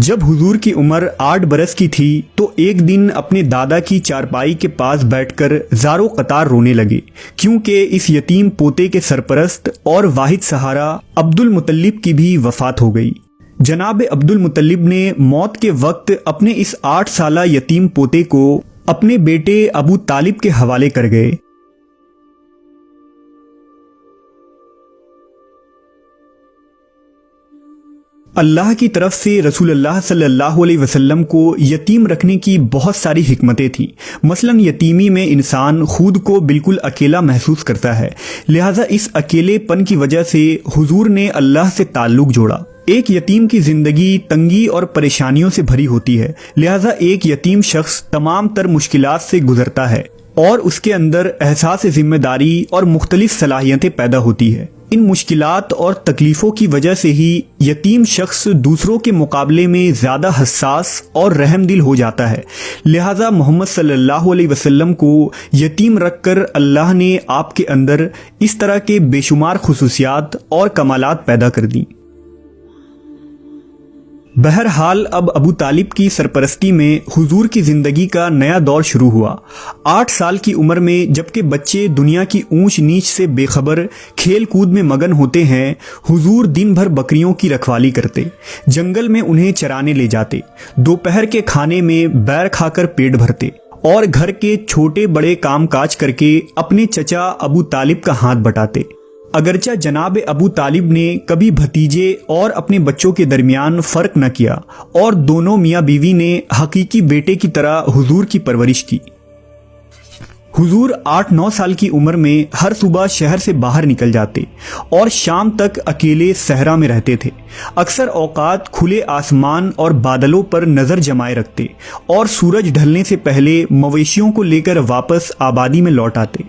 جب حضور کی عمر 8 برس کی تھی تو ایک دن اپنے دادا کی چارپائی کے پاس بیٹھ کر زارو قطار رونے لگے، کیونکہ اس یتیم پوتے کے سرپرست اور واحد سہارا عبد المطلب کی بھی وفات ہو گئی۔ جناب عبد المطلب نے موت کے وقت اپنے اس 8 سالہ یتیم پوتے کو اپنے بیٹے ابو طالب کے حوالے کر گئے۔ اللہ کی طرف سے رسول اللہ صلی اللہ علیہ وسلم کو یتیم رکھنے کی بہت ساری حکمتیں تھیں۔ مثلا یتیمی میں انسان خود کو بالکل اکیلا محسوس کرتا ہے، لہٰذا اس اکیلے پن کی وجہ سے حضور نے اللہ سے تعلق جوڑا۔ ایک یتیم کی زندگی تنگی اور پریشانیوں سے بھری ہوتی ہے، لہٰذا ایک یتیم شخص تمام تر مشکلات سے گزرتا ہے اور اس کے اندر احساس ذمہ داری اور مختلف صلاحیتیں پیدا ہوتی ہے۔ ان مشکلات اور تکلیفوں کی وجہ سے ہی یتیم شخص دوسروں کے مقابلے میں زیادہ حساس اور رحم دل ہو جاتا ہے، لہٰذا محمد صلی اللہ علیہ وسلم کو یتیم رکھ کر اللہ نے آپ کے اندر اس طرح کے بے شمار خصوصیات اور کمالات پیدا کر دیں۔ بہرحال اب ابو طالب کی سرپرستی میں حضور کی زندگی کا نیا دور شروع ہوا۔ 8 سال کی عمر میں جبکہ بچے دنیا کی اونچ نیچ سے بے خبر کھیل کود میں مگن ہوتے ہیں، حضور دن بھر بکریوں کی رکھوالی کرتے، جنگل میں انہیں چرانے لے جاتے، دوپہر کے کھانے میں بیر کھا کر پیٹ بھرتے اور گھر کے چھوٹے بڑے کام کاج کر کے اپنے چچا ابو طالب کا ہاتھ بٹاتے۔ اگرچہ جناب ابو طالب نے کبھی بھتیجے اور اپنے بچوں کے درمیان فرق نہ کیا اور دونوں میاں بیوی نے حقیقی بیٹے کی طرح حضور کی پرورش کی۔ حضور 8-9 سال کی عمر میں ہر صبح شہر سے باہر نکل جاتے اور شام تک اکیلے صحرا میں رہتے تھے۔ اکثر اوقات کھلے آسمان اور بادلوں پر نظر جمائے رکھتے اور سورج ڈھلنے سے پہلے مویشیوں کو لے کر واپس آبادی میں لوٹ آتے۔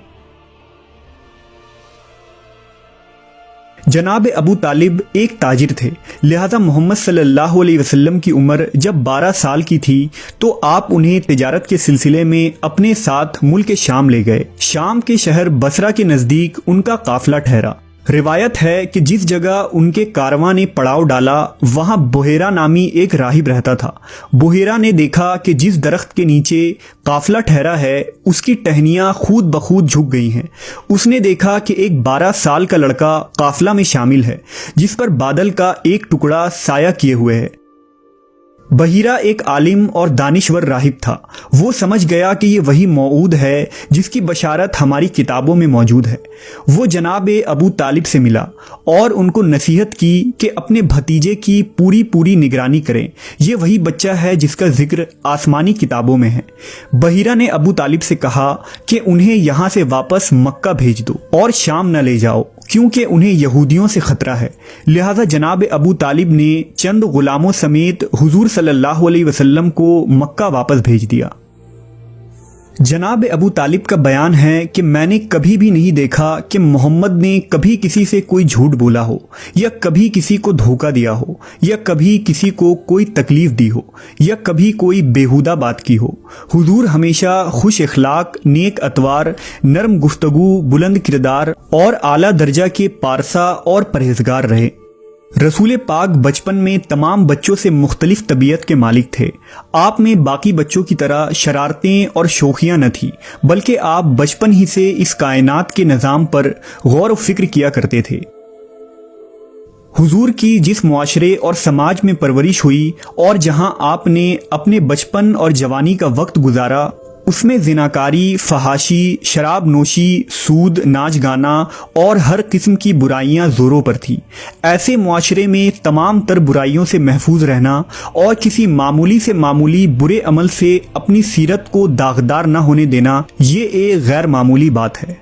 جناب ابو طالب ایک تاجر تھے، لہذا محمد صلی اللہ علیہ وسلم کی عمر جب 12 سال کی تھی تو آپ انہیں تجارت کے سلسلے میں اپنے ساتھ ملک شام لے گئے۔ شام کے شہر بصرہ کے نزدیک ان کا قافلہ ٹھہرا۔ روایت ہے کہ جس جگہ ان کے کارواں نے پڑاؤ ڈالا وہاں بحیرہ نامی ایک راہب رہتا تھا۔ بحیرہ نے دیکھا کہ جس درخت کے نیچے قافلہ ٹھہرا ہے اس کی ٹہنیاں خود بخود جھک گئی ہیں۔ اس نے دیکھا کہ ایک 12 سال کا لڑکا قافلہ میں شامل ہے جس پر بادل کا ایک ٹکڑا سایہ کیے ہوئے ہے۔ بحیرہ ایک عالم اور دانشور راہب تھا۔ وہ سمجھ گیا کہ یہ وہی موعود ہے جس کی بشارت ہماری کتابوں میں موجود ہے۔ وہ جناب ابو طالب سے ملا اور ان کو نصیحت کی کہ اپنے بھتیجے کی پوری نگرانی کریں، یہ وہی بچہ ہے جس کا ذکر آسمانی کتابوں میں ہے۔ بحیرہ نے ابو طالب سے کہا کہ انہیں یہاں سے واپس مکہ بھیج دو اور شام نہ لے جاؤ، کیونکہ انہیں یہودیوں سے خطرہ ہے۔ لہذا جناب ابو طالب نے چند غلاموں سمیت حضور صلی اللہ علیہ وسلم کو مکہ واپس بھیج دیا۔ جناب ابو طالب کا بیان ہے کہ میں نے کبھی بھی نہیں دیکھا کہ محمد نے کبھی کسی سے کوئی جھوٹ بولا ہو یا کبھی کسی کو دھوکہ دیا ہو یا کبھی کسی کو کوئی تکلیف دی ہو یا کبھی کوئی بیہودہ بات کی ہو۔ حضور ہمیشہ خوش اخلاق، نیک اتوار، نرم گفتگو، بلند کردار اور اعلیٰ درجہ کے پارسا اور پرہیزگار رہے۔ رسول پاک بچپن میں تمام بچوں سے مختلف طبیعت کے مالک تھے۔ آپ میں باقی بچوں کی طرح شرارتیں اور شوخیاں نہ تھی، بلکہ آپ بچپن ہی سے اس کائنات کے نظام پر غور و فکر کیا کرتے تھے۔ حضور کی جس معاشرے اور سماج میں پرورش ہوئی اور جہاں آپ نے اپنے بچپن اور جوانی کا وقت گزارا، اس میں زناکاری، فحاشی، شراب نوشی، سود، ناچ گانا اور ہر قسم کی برائیاں زوروں پر تھی۔ ایسے معاشرے میں تمام تر برائیوں سے محفوظ رہنا اور کسی معمولی سے معمولی برے عمل سے اپنی سیرت کو داغدار نہ ہونے دینا، یہ ایک غیر معمولی بات ہے۔